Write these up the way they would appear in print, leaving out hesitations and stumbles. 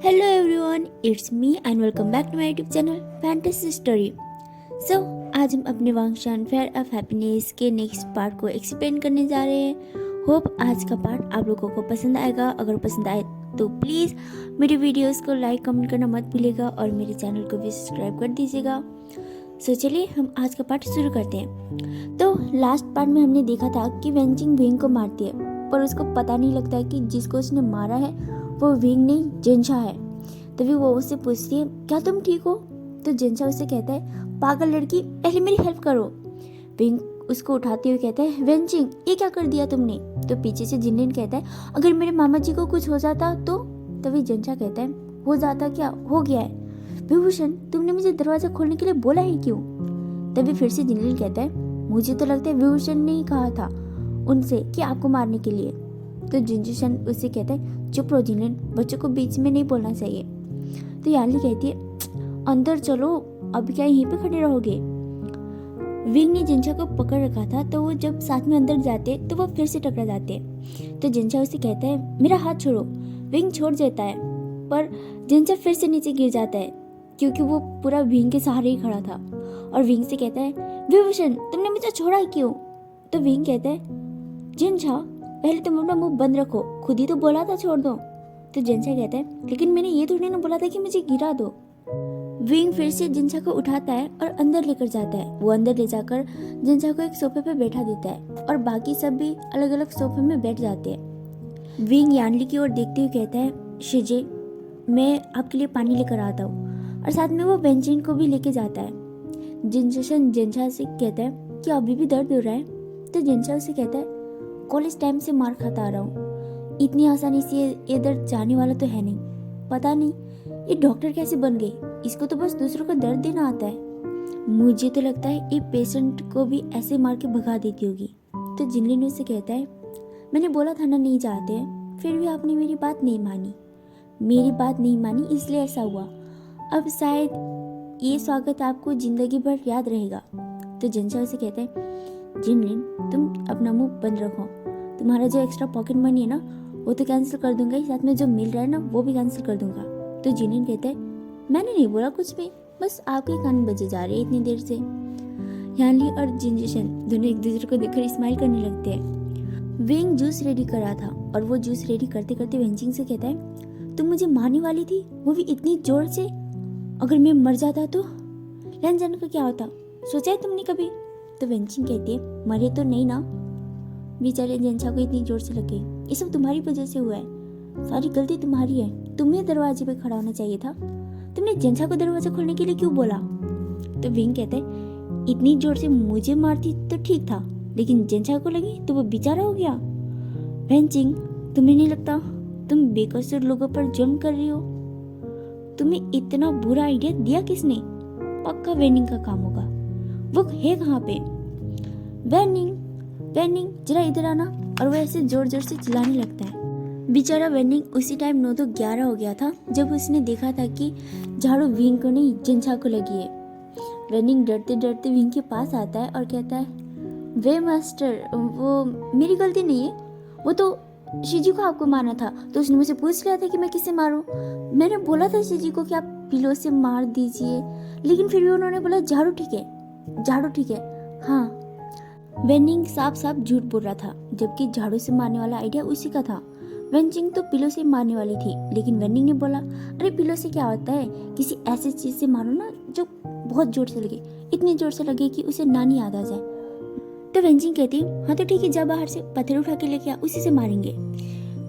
Hello everyone, it's me and welcome back to my YouTube channel Fantasy Story. So आज हम अपने वांगशान fair of happiness के next part को explain करने जा रहे हैं। होप आज का पार्ट आप लोगों को पसंद आएगा। अगर पसंद आए तो प्लीज़ मेरे वीडियोस को लाइक कमेंट करना मत भूलिएगा और मेरे चैनल को भी सब्सक्राइब कर दीजिएगा। सो चलिए हम आज का पार्ट शुरू करते हैं। तो लास्ट पार्ट में हमने देखा था कि वेंचिंग विंग को मारती है, पर उसको पता नहीं लगता कि जिसको उसने मारा है वो विंग नहीं जिनशा है। तभी वो उससे पूछती है, क्या तुम ठीक हो? तो जिनशा उससे कहता है, पागल लड़की, पहले मेरी हेल्प करो। विंग उसको उठाते हुए कहता है, वेंचिंग ये क्या कर दिया तुमने? तो पीछे से जिनलिन कहता है, अगर मेरे मामा जी को कुछ हो जाता तो? तभी जिनशा कहता है, हो जाता क्या, हो गया है। विभूषण, तुमने मुझे दरवाजा खोलने के लिए बोला है क्यों? तभी फिर से जिनलिन कहता है, मुझे तो लगता है विभूषण ने ही कहा था उनसे कि आपको मारने के लिए। तो जिनशन उससे कहता है, चुप रहो जिनलिन, बच्चों को बीच में नहीं बोलना चाहिए। तो याली कहती है, अंदर चलो, अब क्या यहीं पे खड़े रहोगे? विंग ने जिनशा को पकड़ रखा था, तो वो जब साथ में अंदर जाते तो वो फिर से टकरा जाते। तो जिनशा उसे कहता है, मेरा हाथ छोड़ो। विंग छोड़ देता है, पर जिनशा फिर से नीचे गिर जाता है क्योंकि वो पूरा विंग के सहारे ही खड़ा था। और विंग से कहता है, विभूषण तुमने मुझे छोड़ा क्यों? तो विंग कहता है, जिनशा पहले तुम अपना मुंह बंद रखो, खुद ही तो बोला था छोड़ दो। तो जिनशा कहता है, लेकिन मैंने ये थोड़ी ना बोला था कि मुझे गिरा दो। विंग फिर से जिनशा को उठाता है और अंदर लेकर जाता है। वो अंदर ले जाकर जिनशा को एक सोफे पे बैठा देता है और बाकी सब भी अलग अलग सोफे में बैठ जाते हैं। विंग यानली की ओर देखते हुए कहता है, शिजे मैं आपके लिए पानी लेकर आता हूँ, और साथ में वो बेंचिन को भी लेके जाता है। जिनशा से कहता है, क्या अभी भी दर्द हो रहा है? तो जिनशा उसे कहता है, कॉलेज टाइम से मार खाता आ रहा हूँ, इतनी आसानी से ये दर्द जाने वाला तो है नहीं। पता नहीं ये डॉक्टर कैसे बन गई, इसको तो बस दूसरों को दर्द देना आता है। मुझे तो लगता है ये पेशेंट को भी ऐसे मार के भगा देती होगी। तो जिनलिन उससे कहता है, मैंने बोला था ना नहीं चाहते हैं, फिर भी आपने मेरी बात नहीं मानी। मेरी बात नहीं मानी इसलिए ऐसा हुआ। अब शायद ये स्वागत आपको जिंदगी भर याद रहेगा। तो जिनशा उसे कहता है, जिनलिन तुम अपना मुंह बंद रखो, तुम्हारा जो एक्स्ट्रा पॉकेट मनी है ना वो तो कैंसिल कर दूंगा ही, साथ में जो मिल रहा है ना वो भी कैंसिल कर दूंगा। तो जिनलिन कहता है, मैंने नहीं बोला कुछ भी, बस आपके कान बजे जा रहे हैं इतनी देर से। यानली और जिनशन दोनों एक दूसरे को देखकर स्माइल करने लगते हैं। विंग जूस रेडी कर रहा था और वो जूस रेडी करते करते वेंचिंग से कहता है, तुम मुझे मारने वाली थी, वो भी इतनी जोर से। अगर मैं मर जाता तो लेन जाने का क्या होता, सोचा है तुमने कभी? तो वेंचिंग कहती है, मरे तो नहीं ना। बेचारे जिनशा को इतनी जोर से लगे, ये सब तुम्हारी वजह से हुआ है, सारी गलती तुम्हारी है, तुम्हें दरवाजे पे खड़ा होना चाहिए था। तुमने जिनशा को दरवाजा खोलने के लिए क्यों बोला? तो विंग कहता है, इतनी जोर से मुझे मारती तो ठीक था, लेकिन जिनशा को लगी तो वो बेचारा हो गया। वेंचिंग, तुम्हें नहीं लगता तुम बेकसूर लोगों पर जुल्म कर रही हो? तुम्हें इतना बुरा आइडिया दिया किसने? पक्का वेनिंग का काम होगा। वो है कहाँ पे? वेनिंग, वेनिंग जरा इधर आना। और वो ऐसे जोर जोर से चिल्लाने लगता है। बेचारा वेनिंग उसी टाइम 9 तो 11 हो गया था जब उसने देखा था कि झाड़ू विंग को नहीं जिनशा को लगी है। वेनिंग डरते डरते विंग के पास आता है और कहता है, वे मास्टर, वो मेरी गलती नहीं है, वो तो शिजी को आपको मारना था, तो उसने मुझसे पूछ लिया था कि मैं किसे मारूं। मैंने बोला था शिजी को कि आप पिलो से मार दीजिए, लेकिन फिर भी उन्होंने बोला झाड़ू ठीक है, झाड़ू ठीक है। हाँ, वेनिंग साफ साफ झूठ बोल रहा था, जबकि झाड़ू से मारने वाला आइडिया उसी का था। वेंचिंग तो पिलो से मारने वाली थी, लेकिन वेनिंग ने बोला, अरे पिलो से क्या होता है, किसी ऐसी चीज से मारो ना जो बहुत जोर से लगे, इतनी जोर से लगे कि उसे नानी याद आ जाए। तो वेंचिंग कहती है, हाँ तो ठीक है, जा बाहर से पत्थर उठा के लेके आ, उसी से मारेंगे।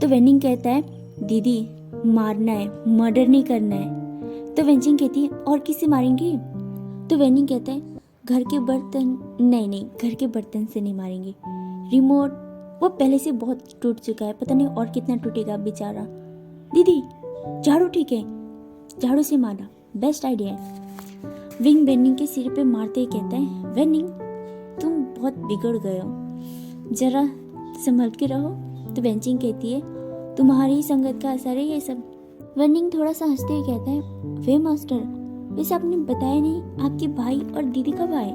तो वेनिंग कहता है, दीदी मारना है, मर्डर नहीं करना है। तो वेंचिंग कहती है, और किससे मारेंगे? तो वेनिंग कहता है, घर के बर्तन नहीं, घर के बर्तन से नहीं मारेंगे। रिमोट वो पहले से बहुत टूट चुका है, पता नहीं और कितना टूटेगा बेचारा। दीदी झाड़ू ठीक है, झाड़ू से मारना बेस्ट आइडिया है। विंग वेनिंग के सिर पे मारते ही कहता है, वेनिंग तुम बहुत बिगड़ गए हो, जरा संभल के रहो। तो वेंचिंग कहती है, तुम्हारी संगत का असर है ये सब। वेनिंग थोड़ा सा हंसते हुए कहता है, वे मास्टर, वैसे आपने बताया नहीं आपके भाई और दीदी कब आए?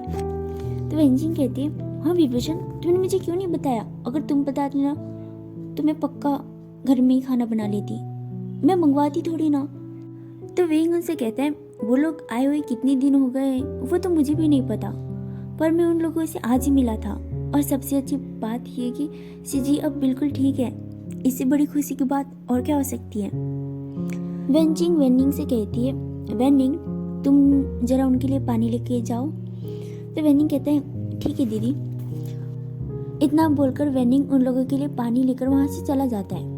तो वेंचिंग कहती है, हाँ विभूषण, तुमने मुझे क्यों नहीं बताया? अगर तुम बताती ना तो मैं पक्का घर में ही खाना बना लेती, मैं मंगवाती थोड़ी ना। तो वेंग उनसे कहता है वो लोग आए हुए कितने दिन हो गए वो तो मुझे भी नहीं पता, पर मैं उन लोगों से आज ही मिला था और सबसे अच्छी बात ये कि सीजी अब बिल्कुल ठीक है। इससे बड़ी खुशी की बात और क्या हो सकती है। वेंचिंग वेनिंग से कहती है वेनिंग तुम जरा उनके लिए पानी लेके जाओ। तो वेनिंग कहते हैं ठीक है दीदी। इतना बोलकर वेनिंग उन लोगों के लिए पानी लेकर वहाँ से चला जाता है।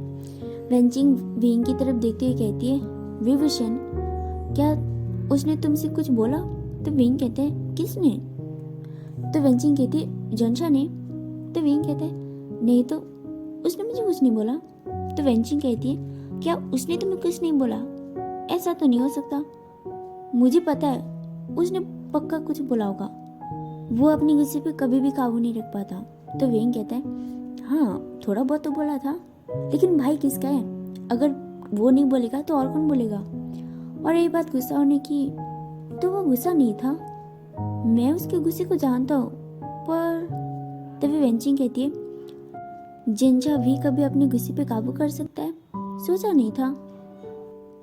वेंचिंग वेंग की तरफ देखते हुए कहती है विभूषण क्या उसने तुमसे कुछ बोला? तो वेंग कहते हैं किसने? तो वेंचिंग कहती है जंशा ने। तो वेंग कहता है नहीं तो उसने मुझे कुछ नहीं बोला। तो वेंचिंग कहती है क्या उसने तुम्हें कुछ नहीं बोला? ऐसा तो नहीं हो सकता, मुझे पता है उसने पक्का कुछ बोला होगा, वो अपनी गुस्से पे कभी भी काबू नहीं रख पाता। तो वेंग कहता है हाँ थोड़ा बहुत तो बोला था, लेकिन भाई किसका है, अगर वो नहीं बोलेगा तो और कौन बोलेगा। और ये बात गुस्सा होने की, तो वो गुस्सा नहीं था, मैं उसके गुस्से को जानता हूँ। पर तभी वेंचिंग कहती है जिंजा भी कभी अपने गुस्से पे काबू कर सकता है, सोचा नहीं था।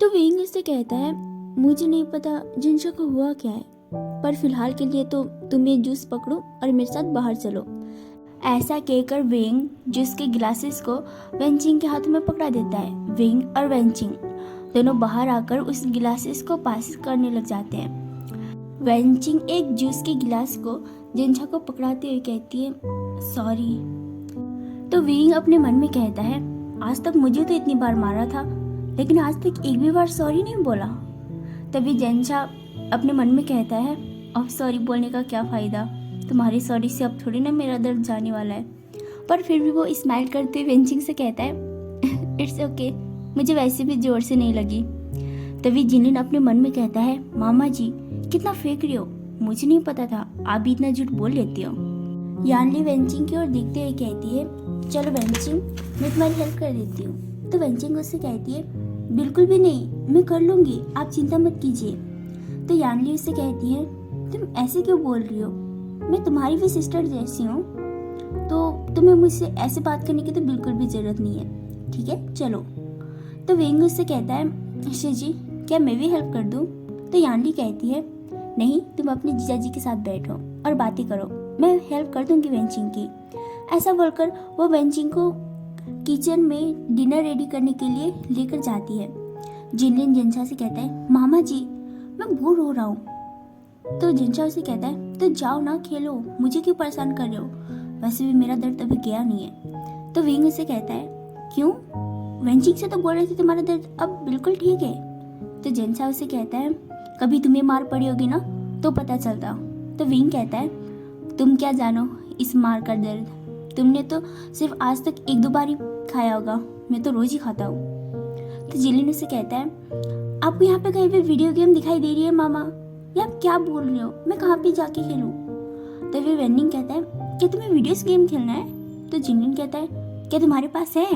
तो वेंग उससे कहता है मुझे नहीं पता जिंजा को हुआ क्या है, पर फिलहाल के लिए तो तुम ये जूस पकड़ो और मेरे साथ बाहर चलो। ऐसा कहकर वेंग जूस के गिलासेस को वेंचिंग के हाथ में पकड़ा देता है। वेंग और वेंचिंग दोनों बाहर आकर उस गिलासेस को पास करने लग जाते हैं। वेंचिंग एक जूस के गिलास को जिंजा को पकड़ाते हुए कहती है सॉरी। तो वेंग अपने मन में कहता है आज तक मुझे तो इतनी बार मारा था, लेकिन आज तक एक भी बार सॉरी नहीं बोला। तभी जिंजा अपने मन में कहता है अब सॉरी बोलने का क्या फ़ायदा, तुम्हारी सॉरी से अब थोड़ी ना मेरा दर्द जाने वाला है। पर फिर भी वो स्माइल करते हुए वेंचिंग से कहता है इट्स ओके, मुझे वैसे भी जोर से नहीं लगी। तभी जिनिन अपने मन में कहता है मामा जी कितना फेंक रही हो, मुझे नहीं पता था आप भी इतना झूठ बोल लेती हो। यानली वेंचिंग की ओर देखते हुए कहती है चलो वेंचिंग मैं तुम्हारी हेल्प कर देती हूँ। तो वेंचिंग उससे कहती है बिल्कुल भी नहीं, मैं कर लूँगी, आप चिंता मत कीजिए। तो यानली उससे कहती है तुम ऐसे क्यों बोल रही हो, मैं तुम्हारी भी सिस्टर जैसी हूँ, तो तुम्हें मुझसे ऐसे बात करने की तो बिल्कुल भी ज़रूरत नहीं है, ठीक है चलो। तो वेंग उससे कहता है शिजी क्या मैं भी हेल्प कर दूँ? तो यानली कहती है नहीं, तुम अपने जीजा जी के साथ बैठो और बातें करो, मैं हेल्प कर दूँगी वेंचिंग की। ऐसा बोलकर वो वेंचिंग को किचन में डिनर रेडी करने के लिए लेकर जाती है। जिनलिन जिंजा से कहता है मामा जी मैं बोर हो रहा हूँ। तो जिंजा उसे कहता है तो जाओ ना खेलो, मुझे क्यों परेशान कर रहे हो, वैसे भी मेरा दर्द अभी गया नहीं है। तो विंग उसे कहता है क्यों, वेंचिंग से तो बोल रही थी तुम्हारा दर्द अब बिल्कुल ठीक है। तो जिंजा उसे कहता है कभी तुम्हें मार पड़ी होगी ना तो पता चलता। तो विंग कहता है तुम क्या जानो इस मार का दर्द, तुमने तो सिर्फ आज तक एक दो बार ही खाया होगा, मैं तो रोज ही खाता हूँ। तो जिलिन उसे कहता है आपको यहाँ पे कहीं पे वीडियो गेम दिखाई दे रही है मामा, या आप क्या बोल रहे हो, मैं कहाँ पे जाके खेलूँ। तो फिर वेनिंग कहता है क्या तुम्हें वीडियो गेम खेलना है? तो जिलिन कहता है क्या तुम्हारे पास है?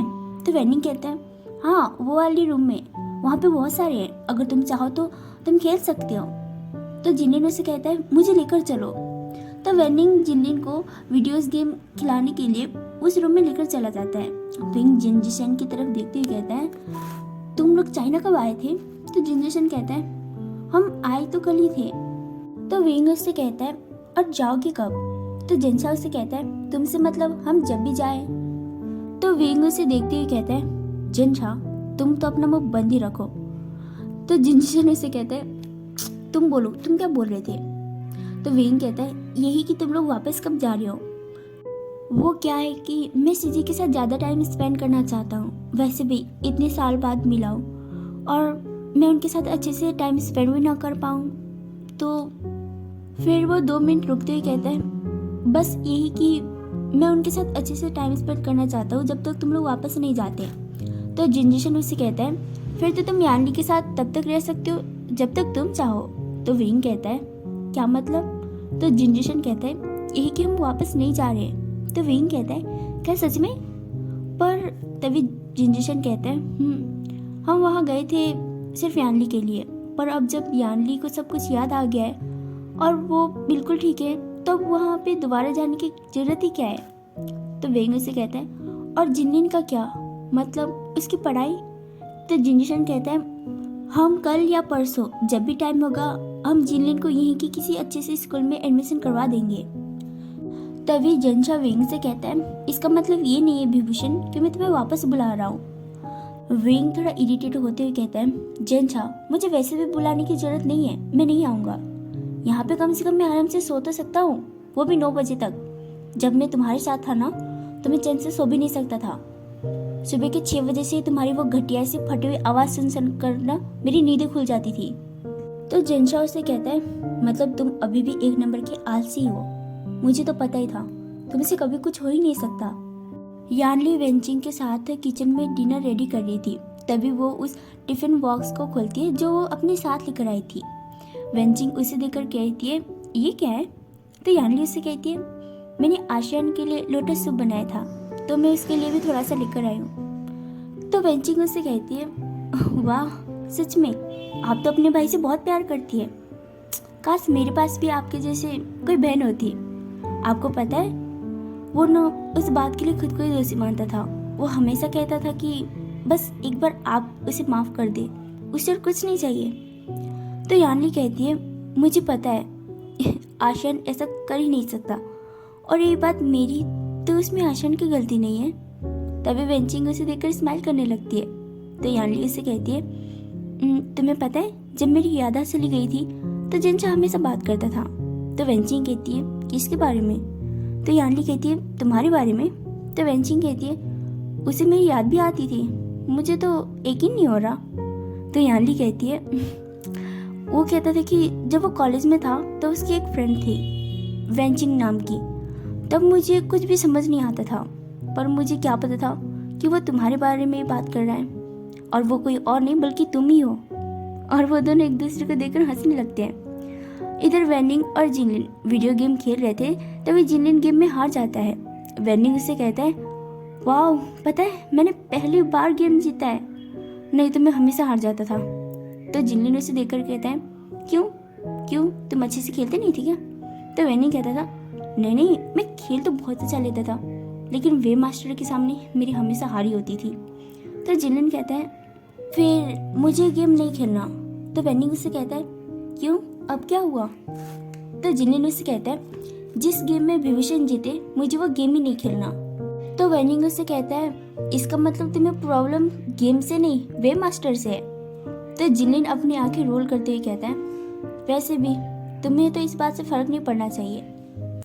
तो वेनिंग कहता है हाँ वो वाली रूम में, वहाँ पे बहुत सारे हैं, अगर तुम चाहो तो तुम खेल सकते हो। तो जिलिन उसे कहता है मुझे लेकर चलो। तो वेनिंग जिनलिन को वीडियोस गेम खिलाने के लिए उस रूम में लेकर चला जाता है। विंग जिनजिशन की तरफ देखते हुए कहता है तुम लोग चाइना कब आए थे? तो जिनजिशन कहता है हम आए तो कल ही थे। तो विंग उससे कहता है और जाओगे कब? तो जिनसा उससे कहता है तुमसे मतलब हम जब भी जाए। तो विंग उसे देखते हुए कहता है जिनसा तुम तो अपना मुंह बंद ही रखो। तो जिनजिशन उसे कहता है तुम बोलो, तुम क्या बोल रहे थे? तो विंग कहता है यही कि तुम लोग वापस कब जा रहे हो। वो क्या है कि मैं सीजी के साथ ज़्यादा टाइम स्पेंड करना चाहता हूँ, वैसे भी इतने साल बाद मिला हूँ और मैं उनके साथ अच्छे से टाइम स्पेंड भी ना कर पाऊँ। तो फिर वो 2 मिनट रुकते हुए कहता है बस यही कि मैं उनके साथ अच्छे से टाइम स्पेंड करना चाहता हूँ जब तक तुम लोग वापस नहीं जाते। तो जिनजिशन उससे कहता है फिर तो तुम यानली के साथ तब तक रह सकते हो जब तक तुम चाहो। तो विंग कहता है क्या मतलब? तो जिनजिशन कहता है यही कि हम वापस नहीं जा रहे। तो विंग कहता है क्या सच में? पर तभी जिनजिशन कहता है हम वहाँ गए थे सिर्फ यानली के लिए, पर अब जब यानली को सब कुछ याद आ गया है और वो बिल्कुल ठीक है तो अब वहाँ पे दोबारा जाने की जरूरत ही क्या है। तो विंग उसे कहता है और जिनलिन का क्या मतलब, उसकी पढ़ाई? तो जिनजिशन कहता है हम कल या परसों जब भी टाइम होगा हम जिनलिन को यहीं की किसी अच्छे से स्कूल में एडमिशन करवा देंगे। तभी जंशा विंग से कहता है, इसका मतलब ये नहीं है विभूषण कि मैं तुम्हें वापस बुला रहा हूँ। विंग थोड़ा इरिटेट होते हुए कहता है, जंशा मुझे वैसे भी बुलाने की जरूरत नहीं है, मैं नहीं आऊँगा। यहाँ पे कम से कम मैं आराम से सो तो सकता हूँ, वो भी 9 बजे तक। जब मैं तुम्हारे साथ था ना तो मैं चैन से सो भी नहीं सकता था। सुबह के 6 बजे से तुम्हारी वो घटिया सी फटी हुई आवाज सुन कर ना मेरी नींदें खुल जाती थी। तो जंशा उससे कहता है, मतलब तुम अभी भी 1 नंबर की आलसी हो। मुझे तो पता ही था, तुमसे कभी कुछ हो ही नहीं सकता। यानली वेंचिंग के साथ किचन में डिनर रेडी कर रही थी। तभी वो उस टिफिन बॉक्स को खोलती है जो वो अपने साथ लेकर आई थी। वेंचिंग उसे देखकर कहती है, ये क्या है? तो यानली उससे कहती है, मैंने आशियान के लिए लोटस सूप बनाया था तो मैं उसके लिए भी थोड़ा सा लेकर आई हूँ। तो वेंचिंग उससे कहती है, वाह सच में आप तो अपने भाई से बहुत प्यार करती है। काश मेरे पास भी आपके जैसे कोई बहन होती। आपको पता है वो न उस बात के लिए खुद को ही दोषी मानता था। वो हमेशा कहता था कि बस एक बार आप उसे माफ कर दे, उसे और कुछ नहीं चाहिए। तो यानली कहती है, मुझे पता है आशियान ऐसा कर ही नहीं सकता और ये बात मेरी तो उसमें आशियान की गलती नहीं है। तभी वेंचिंग उसे देखकर स्माइल करने लगती है। तो यानली उसे कहती है, तुम्हें पता है जब मेरी याददाश्त चली गई थी तो जंशा हमेशा बात करता था। तो वेंचिंग कहती है, किसके बारे में? तो यानली कहती है, तुम्हारे बारे में। तो वेंचिंग कहती है, उसे मेरी याद भी आती थी, मुझे तो यकीन नहीं हो रहा। तो यानली कहती है, वो कहता था कि जब वो कॉलेज में था तो उसकी एक फ्रेंड थी वेंचिंग नाम की। तब मुझे कुछ भी समझ नहीं आता था, पर मुझे क्या पता था कि वो तुम्हारे बारे में बात कर रहा है और वो कोई और नहीं बल्कि तुम ही हो। और वो दोनों एक दूसरे को देखकर हंसने लगते हैं। इधर वेनिंग और जिनलिन वीडियो गेम खेल रहे थे, तभी जिनलिन गेम में हार जाता है। वेनिंग उसे कहता है, वाह पता है मैंने पहली बार गेम जीता है, नहीं तो मैं हमेशा हार जाता था। तो जिनलिन उसे देखकर कहता है, क्यों तुम अच्छे से खेलते नहीं थे क्या? तो वेनिंग कहता था, नहीं मैं खेल तो बहुत अच्छा लेता था, लेकिन वे मास्टर के सामने मेरी हमेशा हारी होती थी। तो जिनलिन कहता है, फिर मुझे गेम नहीं खेलना। तो वेनिंग उससे कहता है, क्यों अब क्या हुआ? तो जिनलिन उससे कहता है, जिस गेम में विभूषण जीते मुझे वो गेम ही नहीं खेलना। तो वेनिंग उससे कहता है, इसका मतलब तुम्हें प्रॉब्लम गेम से नहीं वे मास्टर से है। तो जिनलिन अपनी आंखें रोल करते हुए कहता है, वैसे भी तुम्हें तो इस बात से फर्क नहीं पड़ना चाहिए।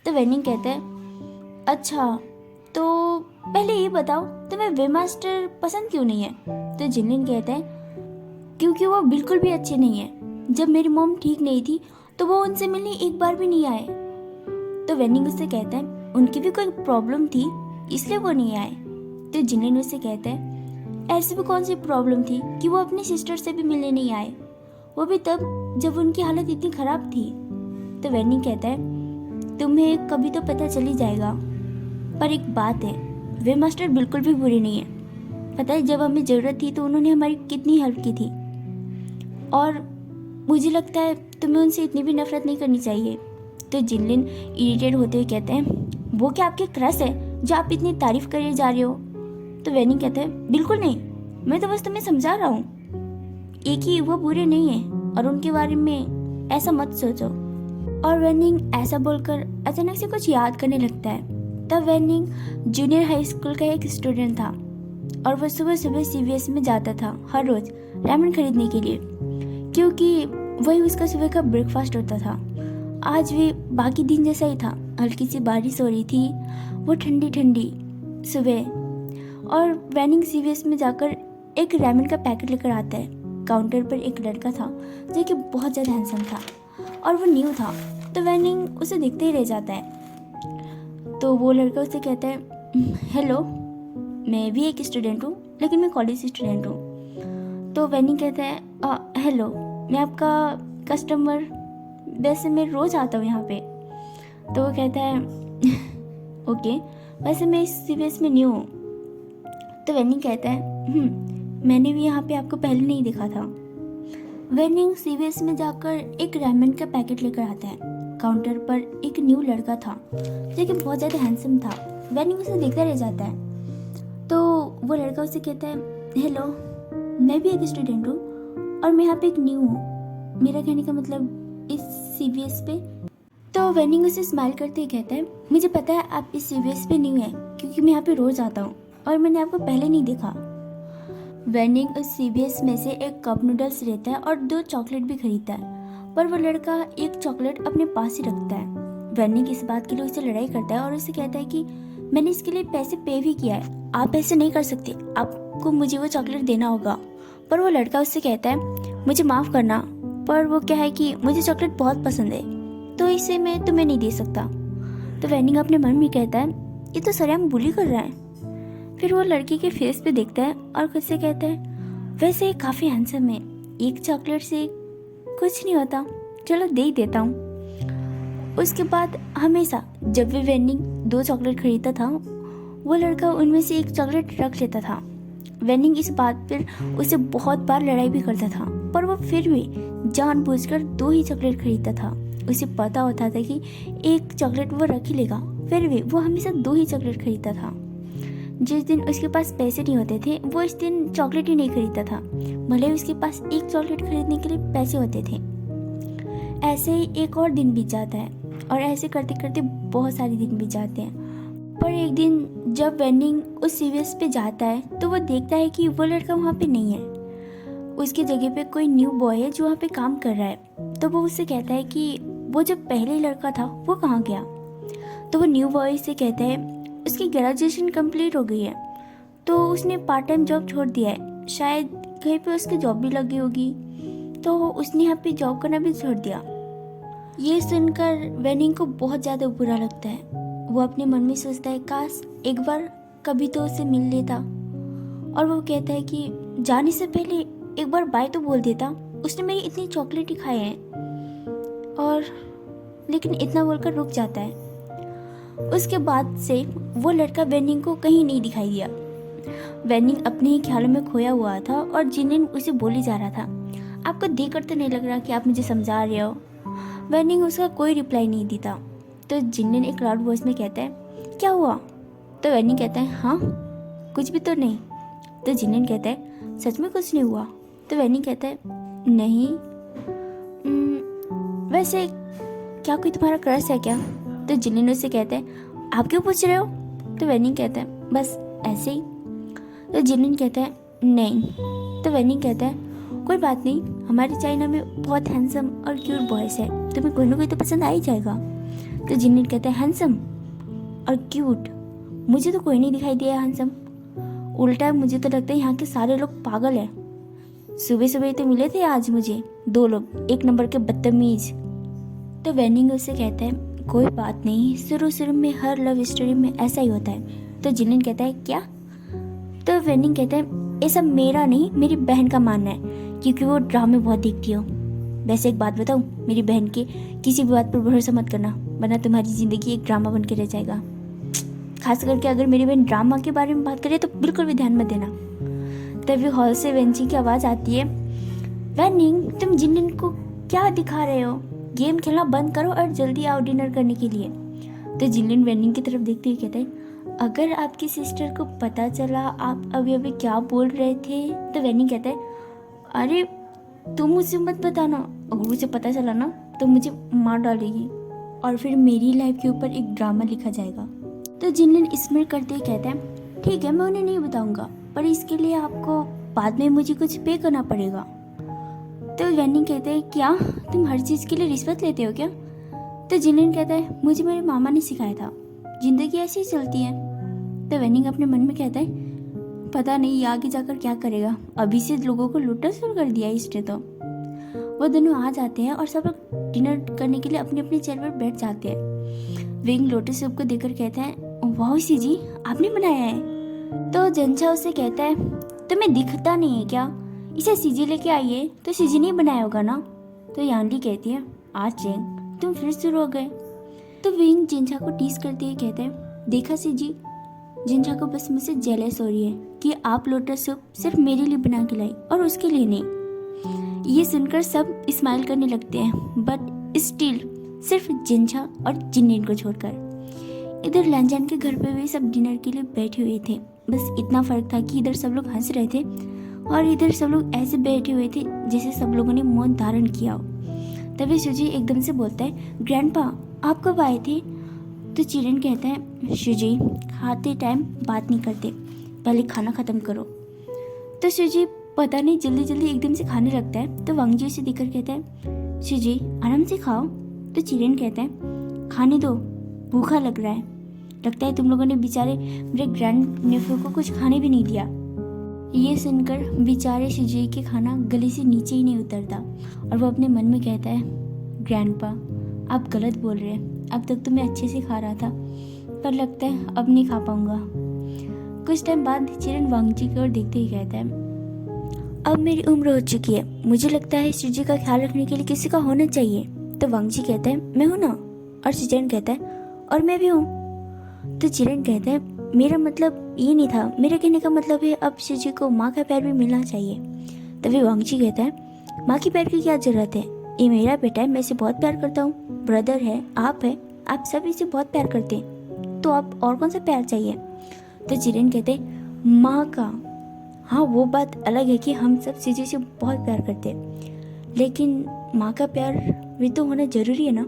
तो वेनिंग कहता है, अच्छा तो पहले ये बताओ तुम्हें वे मास्टर पसंद क्यों नहीं है? तो जिनलिन कहता है, क्योंकि वो बिल्कुल भी अच्छे नहीं है। जब मेरी मॉम ठीक नहीं थी तो वो उनसे मिलने एक बार भी नहीं आए। तो वेनिंग उससे कहता है, उनकी भी कोई प्रॉब्लम थी इसलिए वो नहीं आए। तो जिनलिन उससे कहता है, ऐसी भी कौन सी प्रॉब्लम थी कि वो अपनी सिस्टर से भी मिलने नहीं आए, वो भी तब जब उनकी हालत इतनी खराब थी। तो वेनिंग कहता है, तुम्हें कभी तो पता चल ही जाएगा, पर एक बात है, वे मास्टर बिल्कुल भी बुरे नहीं है। पता है जब हमें ज़रूरत थी तो उन्होंने हमारी कितनी हेल्प की थी, और मुझे लगता है तुम्हें उनसे इतनी भी नफरत नहीं करनी चाहिए। तो जिनलिन इरिटेट होते हुए कहते हैं, वो क्या आपके क्रश है जो आप इतनी तारीफ करे जा रहे हो? तो वेनिंग कहता है, बिल्कुल नहीं, मैं तो बस तुम्हें समझा रहा हूँ। एक ही वो बुरे नहीं है और उनके बारे में ऐसा मत सोचो। और वेनिंग ऐसा बोलकर अचानक से कुछ याद करने लगता है। तब वेनिंग जूनियर हाई स्कूल का एक स्टूडेंट था और वह सुबह सुबह CVS में जाता था हर रोज रामेन खरीदने के लिए, क्योंकि वही उसका सुबह का ब्रेकफास्ट होता था। आज भी बाकी दिन जैसा ही था। हल्की सी बारिश हो रही थी, वो ठंडी ठंडी सुबह, और वेनिंग CVS में जाकर एक रामेन का पैकेट लेकर आता है। काउंटर पर एक लड़का था जो कि बहुत ज़्यादा हैंडसम था और वो न्यू था। तो वेनिंग उसे देखते ही रह जाता है। तो वो लड़का उसे कहता है, हेलो, मैं भी एक स्टूडेंट हूँ लेकिन मैं कॉलेज स्टूडेंट हूँ। तो वेनिंग कहता है, हेलो, मैं आपका कस्टमर, वैसे मैं रोज़ आता हूँ यहाँ पे। तो वो कहता है, ओके, वैसे मैं इस CVS में न्यू हूँ। तो वेनिंग कहता है, मैंने भी यहाँ पे आपको पहले नहीं देखा था। वेनिंग CVS में जाकर एक रामेन का पैकेट लेकर आता है। काउंटर पर एक न्यू लड़का था जो कि बहुत ज़्यादा हैंडसम था। वेनिंग उसे देखता रह जाता है। तो वो लड़का उसे कहता है, हेलो, मैं भी एक स्टूडेंट हूँ और मैं यहाँ पे एक न्यू हूँ। मेरा कहने का मतलब इस CVS पे। तो वेनिंग उसे स्माइल करते ही कहता है, मुझे पता है आप इस CVS पे न्यू हैं क्योंकि मैं यहाँ पे रोज आता हूँ और मैंने आपको पहले नहीं देखा। वेनिंग उस CVS में से एक कप नूडल्स लेता है और 2 चॉकलेट भी खरीदता है, पर वो लड़का एक चॉकलेट अपने पास ही रखता है। वेनिंग इस बात के लिए उससे लड़ाई करता है और उसे कहता है कि मैंने इसके लिए पैसे पे भी किया है, आप ऐसे नहीं कर सकते, आपको मुझे वो चॉकलेट देना होगा। पर वो लड़का उससे कहता है मुझे माफ़ करना, पर वो क्या है कि मुझे चॉकलेट बहुत पसंद है तो इसे मैं तुम्हें नहीं दे सकता। तो वेनिंग अपने मन में कहता है ये तो सरेआम बुली कर रहा है। फिर वो लड़की के फेस पे देखता है और खुद से कहता है वैसे ये काफ़ी हैंडसम है, एक चॉकलेट से कुछ नहीं होता, चलो दे ही देता हूँ। उसके बाद हमेशा जब भी वेनिंग 2 चॉकलेट खरीदता था वो लड़का उनमें से एक चॉकलेट रख लेता था। वेनिंग इस बात पर उसे बहुत बार लड़ाई भी करता था, पर वो फिर भी जानबूझकर 2 ही चॉकलेट खरीदता था। उसे पता होता था कि एक चॉकलेट वो रख ही लेगा, फिर भी वो हमेशा 2 ही चॉकलेट खरीदता था। जिस दिन उसके पास पैसे नहीं होते थे वो इस दिन चॉकलेट ही नहीं खरीदता था, भले ही उसके पास एक चॉकलेट खरीदने के लिए पैसे होते थे। ऐसे ही एक और दिन बीत जाता है और ऐसे करते करते बहुत सारे दिन बीत जाते हैं। पर एक दिन जब वेनिंग उस CVS पे जाता है तो वो देखता है कि वो लड़का वहाँ पे नहीं है, उसकी जगह पे कोई न्यू बॉय है जो वहाँ पे काम कर रहा है। तो वो उससे कहता है कि वो जो पहले लड़का था वो कहाँ गया। तो वो न्यू बॉय से कहता है उसकी ग्रेजुएशन कंप्लीट हो गई है तो उसने पार्ट टाइम जॉब छोड़ दिया है, शायद कहीं पे उसकी जॉब भी लगी होगी तो उसने यहाँ पे जॉब करना भी छोड़ दिया। ये सुनकर वेनिंग को बहुत ज़्यादा बुरा लगता है। वो अपने मन में सोचता है काश एक बार कभी तो उससे मिल लेता, और वो कहता है कि जाने से पहले एक बार बाय तो बोल देता, उसने मेरी इतनी चॉकलेट ही खाए हैं। और लेकिन इतना बोलकर रुक जाता है। उसके बाद से वो लड़का वेनिंग को कहीं नहीं दिखाई दिया। वेनिंग अपने ही ख्यालों में खोया हुआ था और जिनिन उसे बोली जा रहा था आपको देखकर तो नहीं लग रहा कि आप मुझे समझा रहे हो। वेनिंग उसका कोई रिप्लाई नहीं देता। तो जिनिन एक लाउड वॉइस में कहता है क्या हुआ। तो वेनिंग कहता है हाँ कुछ भी तो नहीं। तो जिनिन कहता है सच में कुछ नहीं हुआ। तो वेनिंग कहता है नहीं। वैसे क्या कोई तुम्हारा क्रश है क्या। तो जिनिन उससे कहता है आप क्यों पूछ रहे हो। तो वेनिंग कहता है बस ऐसे ही। तो जिनिन कहता है नहीं। तो वेनिंग कहता है कोई बात नहीं, हमारी चाइना में बहुत हैंडसम और क्यूट बॉयज है, तुम्हें कोई ना कोई तो पसंद आ ही जाएगा। तो जिनिन कहता है हैंडसम और क्यूट, मुझे तो कोई नहीं दिखाई दिया हैंडसम, उल्टा मुझे तो लगता है यहाँ के सारे लोग पागल हैं। सुबह सुबह तो मिले थे आज मुझे 2 लोग, 1 नंबर के बदतमीज। तो वेनिंग उससे कहता है कोई बात नहीं, शुरू शुरू में हर लव स्टोरी में ऐसा ही होता है। तो जिनिन कहता है क्या। तो वेनिंग कहता है ये सब मेरा नहीं मेरी बहन का मानना है क्योंकि वो ड्रामे बहुत देखती हो। वैसे एक बात बताऊं, मेरी बहन के किसी भी बात पर भरोसा मत करना, वरना तुम्हारी ज़िंदगी एक ड्रामा बन के रह जाएगा। खास करके अगर मेरी बहन ड्रामा के बारे में बात करे तो बिल्कुल भी ध्यान मत देना। तभी हॉल से वेंची की आवाज़ आती है वेनिंग तुम जिनिन को क्या दिखा रहे हो, गेम खेलना बंद करो और जल्दी आओ डिनर करने के लिए। तो जिनिन वेनिंग की तरफ देखते हुए कहते हैं अगर आपकी सिस्टर को पता चला आप अभी अभी क्या बोल रहे थे। तो वेनिंग कहता है अरे तुम मुझे मत बताना, अगर मुझे पता चला ना तो मुझे मार डालेगी और फिर मेरी लाइफ के ऊपर एक ड्रामा लिखा जाएगा। तो जिनिन स्मिर करते ही कहता है ठीक है मैं उन्हें नहीं बताऊंगा, पर इसके लिए आपको बाद में मुझे कुछ पे करना पड़ेगा। तो वेनिंग कहते हैं क्या तुम हर चीज़ के लिए रिश्वत लेते हो क्या। तो जिनिन कहता है मुझे मेरे मामा ने सिखाया था, जिंदगी ऐसी ही चलती है। तो वेनिंग अपने मन में कहता है पता नहीं ये आगे जाकर क्या करेगा, अभी से लोगों को लूटना शुरू कर दिया इसने। तो वो दोनों आ जाते हैं और सब लोग डिनर करने के लिए अपनी अपनी चेयर पर बैठ जाते हैं। विंग लोटस सूप को देखकर कहता है वाह सीजी आपने बनाया है। तो जंचा उसे कहता है तुम्हें दिखता नहीं है क्या, इसे सीजी लेके आइए। तो सीजी ने बनाया होगा ना। तो यानली कहती है आज चेंग तुम फिर शुरू हो गए। तो विंग जिंचा को टीज करते हुए कहते हैं देखा सीजी, जिंचा को बस मुझसे जेलस हो रही है कि आप लोटस सूप सिर्फ मेरे लिए बना के लाई और उसके लिए नहीं। ये सुनकर सब स्माइल करने लगते हैं, बट स्टिल सिर्फ जिंचा और जिनिन को छोड़कर। इधर लंजन के घर पे भी सब डिनर के लिए बैठे हुए थे, बस इतना फर्क था कि इधर सब लोग हंस रहे थे, और इधर सब लोग ऐसे बैठे हुए थे जैसे सब लोगों ने मौन धारण किया हो। तभी सुजी एकदम से बोलता है, ग्रैंडपा आप कब आए थे? तो चिरन कहता है, सुजी खाते टाइम बात नहीं करते, पहले खाना ख़त्म करो। तो सुजी पता नहीं जल्दी जल्दी एकदम से खाने लगता है। तो वांगजी उसे देखकर कहता है, सुजी आराम से खाओ। तो चिरन कहता है, खाने दो, भूखा लग रहा है, लगता है तुम लोगों ने बेचारे मेरे ग्रैंड नेफ्यू को कुछ खाने भी नहीं दिया। ये सुनकर बेचारे सुजी के खाना गले से नीचे ही नहीं उतरता और वो अपने मन में कहता है, ग्रैंडपा आप गलत बोल रहे हैं, अब तक तो मैं अच्छे से खा रहा था, पर लगता है अब नहीं खा पाऊंगा। कुछ टाइम बाद चिरन वांगजी की ओर देखते ही कहता है, अब मेरी उम्र हो चुकी है, मुझे लगता है सुजी का ख्याल रखने के लिए किसी का होना चाहिए। तो वांगजी कहता है, मैं हूँ ना। और चिरन कहता है, और मैं भी हूँ। तो चिरन कहता है, मेरा मतलब ये नहीं था, मेरे कहने का मतलब है अब सुजी को माँ का प्यार भी मिलना चाहिए। तभी वांगजी कहता है, माँ की प्यार की क्या जरूरत है, ये मेरा बेटा है, मैं इसे बहुत प्यार करता हूँ, ब्रदर है, आप सब इसे बहुत प्यार करते हैं, तो आप और कौन सा प्यार चाहिए? तो चिरन कहते हैं, माँ का, हाँ वो बात अलग है कि हम सब सुजी से बहुत प्यार करते हैं, लेकिन माँ का प्यार भी तो होना जरूरी है ना।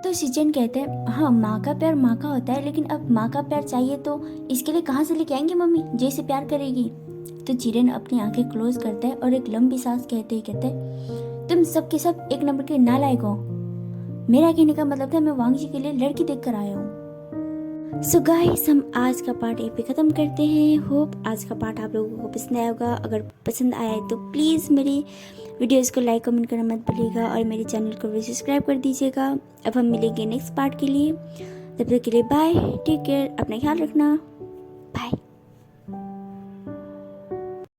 तो चिरन कहते हैं, हाँ माँ का प्यार माँ का होता है, लेकिन अब माँ का प्यार चाहिए तो इसके लिए कहाँ से लेके आएंगे मम्मी जैसे प्यार करेगी। तो चिरन अपनी आंखें क्लोज करता है और एक लंबी सांस कहते ही कहता है, तुम सबके सब एक नंबर के नालायक हो, मेरा कहने का मतलब था मैं वांगजी के लिए लड़की देख कर आया हूँ। सो गाइस हम आज का पार्ट यहीं पे ख़त्म करते हैं। होप आज का पार्ट आप लोगों को पसंद आया होगा। अगर पसंद आया है तो प्लीज़ मेरी वीडियोस को लाइक कमेंट करना मत भूलिएगा और मेरे चैनल को भी सब्सक्राइब कर दीजिएगा। अब हम मिलेंगे नेक्स्ट पार्ट के लिए, तब तक के लिए बाय, टेक केयर, अपना ख्याल रखना, बाय।